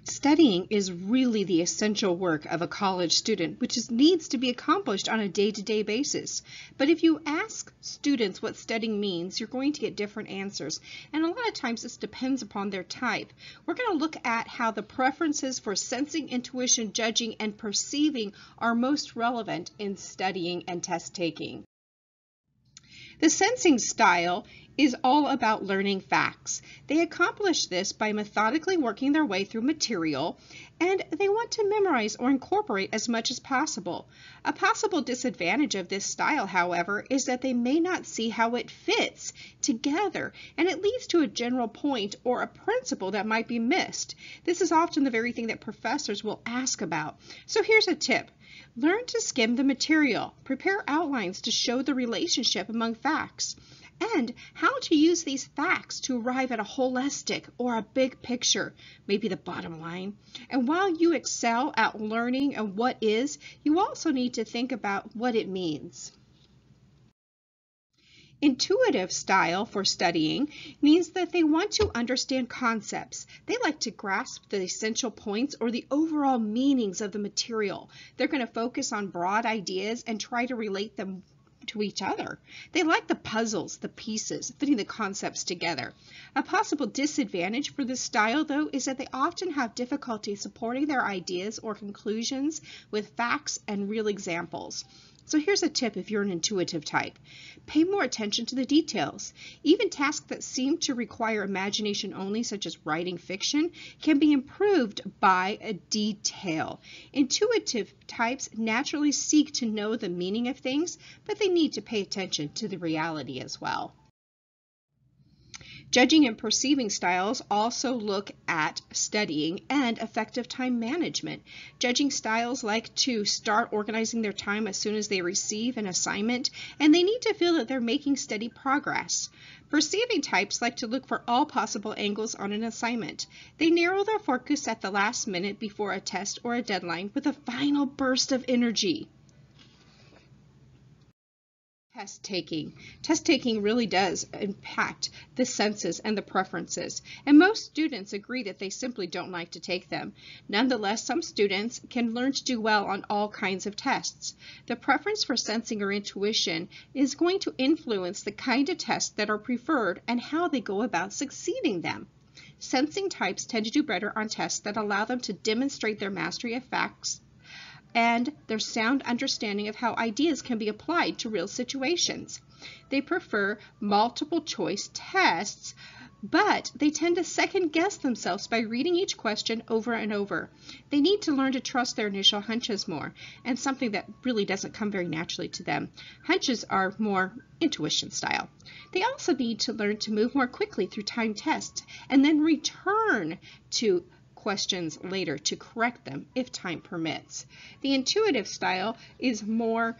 Studying is really the essential work of a college student, which needs to be accomplished on a day-to-day basis. But if you ask students what studying means, you're going to get different answers. And a lot of times this depends upon their type. We're going to look at how the preferences for sensing, intuition, judging, and perceiving are most relevant in studying and test taking. The sensing style is all about learning facts. They accomplish this by methodically working their way through material, and they want to memorize or incorporate as much as possible. A possible disadvantage of this style, however, is that they may not see how it fits together, and it leads to a general point or a principle that might be missed. This is often the very thing that professors will ask about. So here's a tip. Learn to skim the material. Prepare outlines to show the relationship among facts and how to use these facts to arrive at a holistic or a big picture, maybe the bottom line. And while you excel at learning and what is, you also need to think about what it means. Intuitive style for studying means that they want to understand concepts. They like to grasp the essential points or the overall meanings of the material. They're going to focus on broad ideas and try to relate them to each other. They like the puzzles, the pieces, fitting the concepts together. A possible disadvantage for this style, though, is that they often have difficulty supporting their ideas or conclusions with facts and real examples. So here's a tip if you're an intuitive type. Pay more attention to the details. Even tasks that seem to require imagination only, such as writing fiction, can be improved by a detail. Intuitive types naturally seek to know the meaning of things, but they need to pay attention to the reality as well. Judging and perceiving styles also look at studying and effective time management. Judging styles like to start organizing their time as soon as they receive an assignment, and they need to feel that they're making steady progress. Perceiving types like to look for all possible angles on an assignment. They narrow their focus at the last minute before a test or a deadline with a final burst of energy. Test taking. Test taking really does impact the senses and the preferences, and most students agree that they simply don't like to take them. Nonetheless, some students can learn to do well on all kinds of tests. The preference for sensing or intuition is going to influence the kind of tests that are preferred and how they go about succeeding them. Sensing types tend to do better on tests that allow them to demonstrate their mastery of facts and their sound understanding of how ideas can be applied to real situations. They prefer multiple choice tests, but they tend to second guess themselves by reading each question over and over. They need to learn to trust their initial hunches more, and something that really doesn't come very naturally to them. Hunches are more intuition style. They also need to learn to move more quickly through timed tests and then return to questions later to correct them if time permits. The intuitive style is more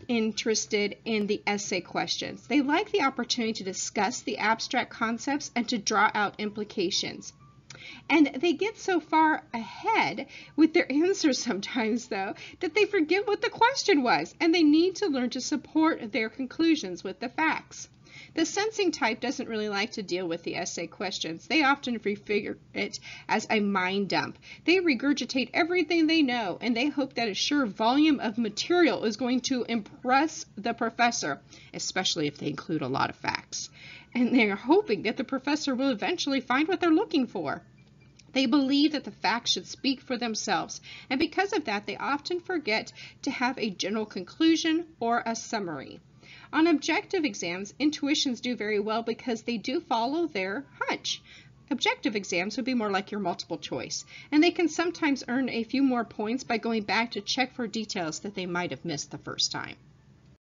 interested in the essay questions. They like the opportunity to discuss the abstract concepts and to draw out implications. And they get so far ahead with their answers sometimes, though, that they forget what the question was, and they need to learn to support their conclusions with the facts. The sensing type doesn't really like to deal with the essay questions. They often refigure it as a mind dump. They regurgitate everything they know, and they hope that a sheer volume of material is going to impress the professor, especially if they include a lot of facts. And they're hoping that the professor will eventually find what they're looking for. They believe that the facts should speak for themselves, and because of that, they often forget to have a general conclusion or a summary. On objective exams, intuitions do very well because they do follow their hunch. Objective exams would be more like your multiple choice, and they can sometimes earn a few more points by going back to check for details that they might have missed the first time.